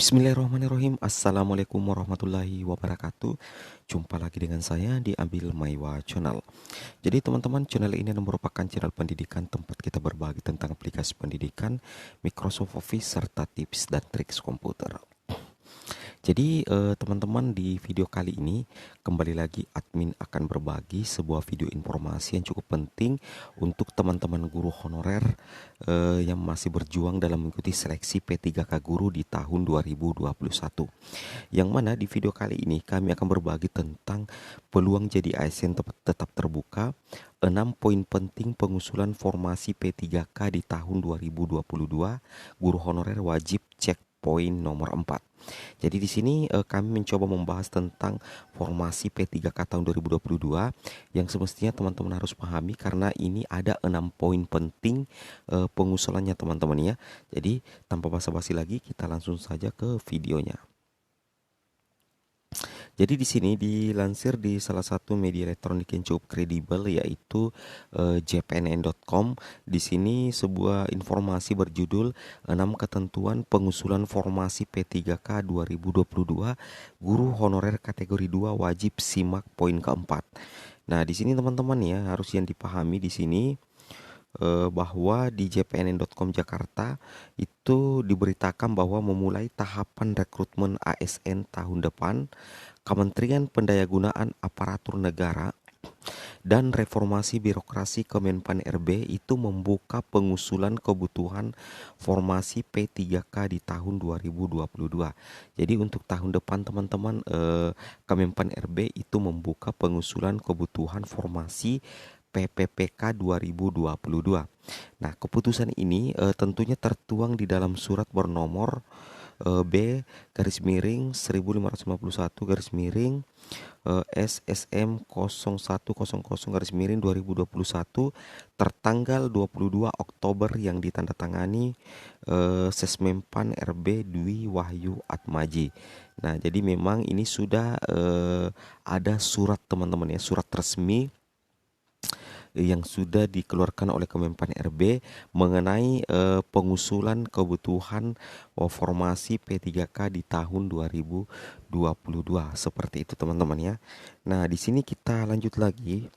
Bismillahirrahmanirrahim. Assalamualaikum warahmatullahi wabarakatuh. Jumpa lagi dengan saya di Ambil Maiwa Channel. Jadi teman-teman, channel ini merupakan channel pendidikan tempat kita berbagi tentang aplikasi pendidikan, Microsoft Office, serta tips dan trik komputer. Jadi teman-teman, di video kali ini kembali lagi admin akan berbagi sebuah video informasi yang cukup penting untuk teman-teman guru honorer yang masih berjuang dalam mengikuti seleksi P3K Guru di tahun 2021. Yang mana di video kali ini kami akan berbagi tentang peluang jadi ASN tetap terbuka, 6 poin penting pengusulan formasi P3K di tahun 2022, guru honorer wajib cek poin nomor 4. Jadi di sini kami mencoba membahas tentang formasi P3K tahun 2022 yang semestinya teman-teman harus pahami karena ini ada 6 poin penting pengusulannya teman-teman ya. Jadi tanpa basa-basi lagi kita langsung saja ke videonya. Jadi di sini dilansir di salah satu media elektronik yang cukup kredibel yaitu jpnn.com. Di sini sebuah informasi berjudul 6 ketentuan pengusulan formasi P3K 2022 guru honorer kategori 2 wajib simak poin keempat. Nah, di sini teman-teman ya harus yang dipahami di sini bahwa di jpnn.com Jakarta itu diberitakan bahwa memulai tahapan rekrutmen ASN tahun depan, Kementerian Pendayagunaan Aparatur Negara dan Reformasi Birokrasi Kemenpan RB itu membuka pengusulan kebutuhan formasi P3K di tahun 2022. Jadi untuk tahun depan teman-teman, Kemenpan RB itu membuka pengusulan kebutuhan formasi PPPK 2022. Nah, keputusan ini tentunya tertuang di dalam surat bernomor B garis miring 1551 garis miring SSM 0100 garis miring 2021 tertanggal 22 Oktober yang ditandatangani Sesmenpan RB Dwi Wahyu Atmaji. Nah, jadi memang ini sudah ada surat teman-teman ya, surat resmi yang sudah dikeluarkan oleh Kemenpan RB mengenai pengusulan kebutuhan formasi P3K di tahun 2022 seperti itu teman-teman ya. Nah, di sini kita lanjut lagi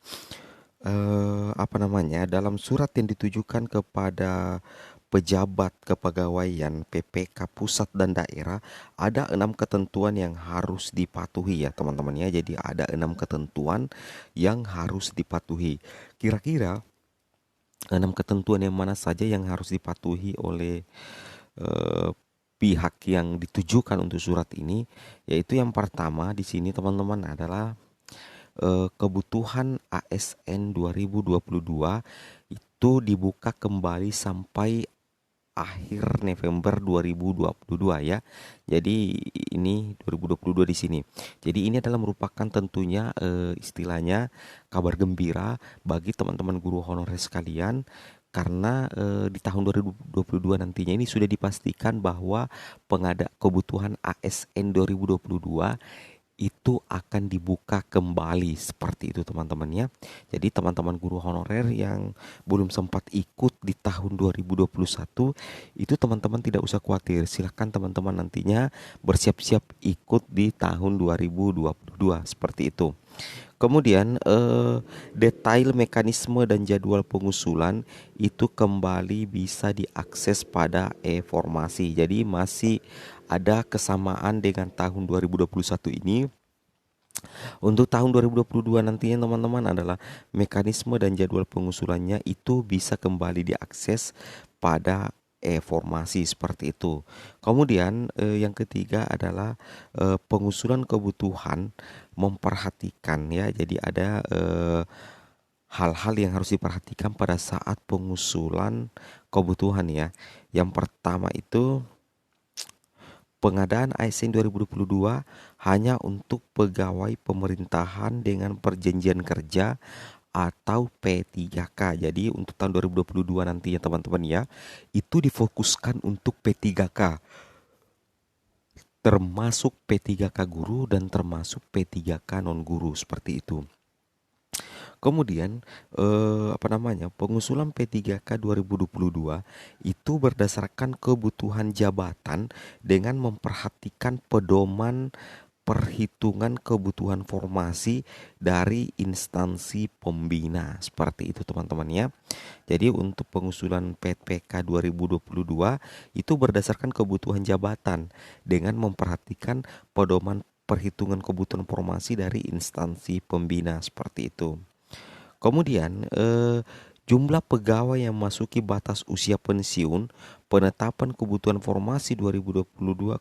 dalam surat yang ditujukan kepada pejabat kepegawaian PPK pusat dan daerah ada 6 ketentuan yang harus dipatuhi ya teman-teman ya. Jadi ada 6 ketentuan yang harus dipatuhi. Kira-kira 6 ketentuan yang mana saja yang harus dipatuhi oleh pihak yang ditujukan untuk surat ini? Yaitu yang pertama di sini teman-teman adalah kebutuhan ASN 2022 itu dibuka kembali sampai akhir November 2022 ya. Jadi ini 2022 di sini. Jadi ini adalah merupakan tentunya istilahnya kabar gembira bagi teman-teman guru honorer sekalian karena di tahun 2022 nantinya ini sudah dipastikan bahwa kebutuhan ASN 2022 itu akan dibuka kembali seperti itu teman-teman ya. Jadi teman-teman guru honorer yang belum sempat ikut di tahun 2021 itu teman-teman tidak usah khawatir. Silahkan teman-teman nantinya bersiap-siap ikut di tahun 2022 seperti itu. Kemudian detail mekanisme dan jadwal pengusulan itu kembali bisa diakses pada e-formasi. Jadi masih ada kesamaan dengan tahun 2021 ini. Untuk tahun 2022 nantinya teman-teman adalah mekanisme dan jadwal pengusulannya itu bisa kembali diakses pada e-formasi seperti itu. Kemudian yang ketiga adalah pengusulan kebutuhan memperhatikan ya. Jadi ada hal-hal yang harus diperhatikan pada saat pengusulan kebutuhan ya. Yang pertama itu pengadaan ASN 2022 hanya untuk pegawai pemerintahan dengan perjanjian kerja atau P3K. Jadi untuk tahun 2022 nantinya teman-teman ya, itu difokuskan untuk P3K. Termasuk P3K guru dan termasuk P3K non guru seperti itu. Kemudian pengusulan P3K 2022 itu berdasarkan kebutuhan jabatan dengan memperhatikan pedoman perhitungan kebutuhan formasi dari instansi pembina. Seperti itu teman-teman ya. Jadi untuk pengusulan PPK 2022 itu berdasarkan kebutuhan jabatan dengan memperhatikan pedoman perhitungan kebutuhan formasi dari instansi pembina seperti itu. Kemudian jumlah pegawai yang memasuki batas usia pensiun, penetapan kebutuhan formasi 2022, 2021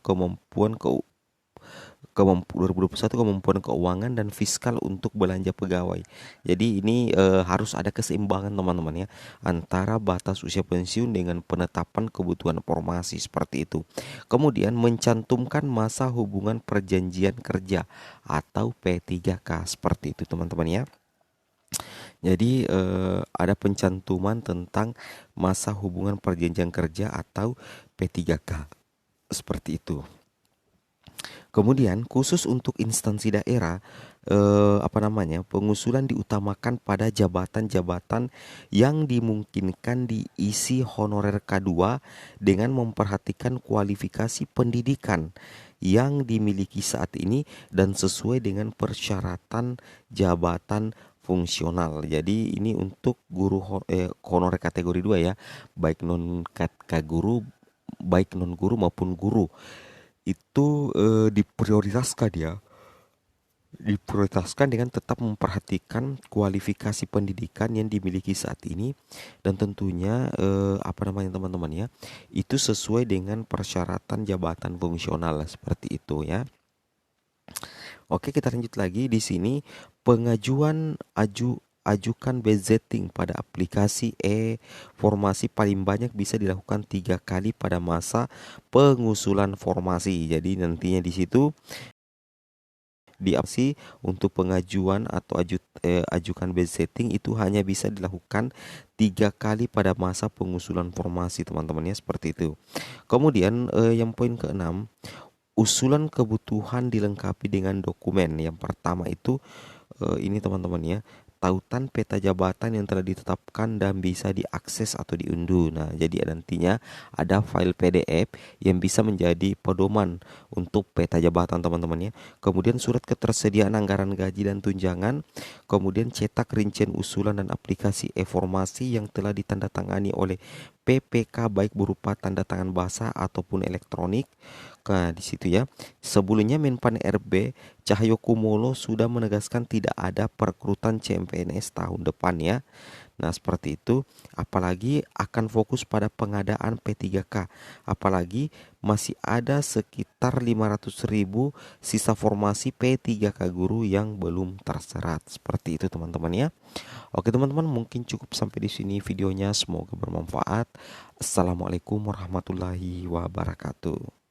kemampuan keuangan dan fiskal untuk belanja pegawai. Jadi ini harus ada keseimbangan teman-teman ya antara batas usia pensiun dengan penetapan kebutuhan formasi seperti itu. Kemudian mencantumkan masa hubungan perjanjian kerja atau P3K seperti itu teman-teman ya. Jadi ada pencantuman tentang masa hubungan perjanjian kerja atau P3K seperti itu. Kemudian khusus untuk instansi daerah pengusulan diutamakan pada jabatan-jabatan yang dimungkinkan diisi honorer K2 dengan memperhatikan kualifikasi pendidikan yang dimiliki saat ini dan sesuai dengan persyaratan jabatan fungsional. Jadi ini untuk honorer kategori 2 ya, baik non guru maupun guru itu diprioritaskan dengan tetap memperhatikan kualifikasi pendidikan yang dimiliki saat ini dan tentunya teman-teman ya, itu sesuai dengan persyaratan jabatan fungsional seperti itu ya. Oke, kita lanjut lagi di sini. Ajukan budgeting pada aplikasi formasi paling banyak bisa dilakukan 3 kali pada masa pengusulan formasi. Jadi nantinya di situ di aplikasi untuk pengajuan atau ajukan budgeting itu hanya bisa dilakukan 3 kali pada masa pengusulan formasi teman-teman ya, seperti itu. Kemudian yang poin ke-6, usulan kebutuhan dilengkapi dengan dokumen. Yang pertama itu ini teman-teman ya, tautan peta jabatan yang telah ditetapkan dan bisa diakses atau diunduh. Nah, jadi nantinya ada file PDF yang bisa menjadi pedoman untuk peta jabatan teman-teman ya. Kemudian surat ketersediaan anggaran gaji dan tunjangan, kemudian cetak rincian usulan dan aplikasi e-formasi yang telah ditandatangani oleh PPK baik berupa tanda tangan basah ataupun elektronik. Nah, di situ ya. Sebelumnya Menpan RB Cahyokumolo sudah menegaskan tidak ada perekrutan CPNS tahun depan ya. Nah, seperti itu. Apalagi akan fokus pada pengadaan P3K. Apalagi masih ada sekitar 500.000 sisa formasi P3K guru yang belum terserat. Seperti itu teman-teman ya. Oke teman-teman, mungkin cukup sampai di sini videonya. Semoga bermanfaat. Assalamualaikum warahmatullahi wabarakatuh.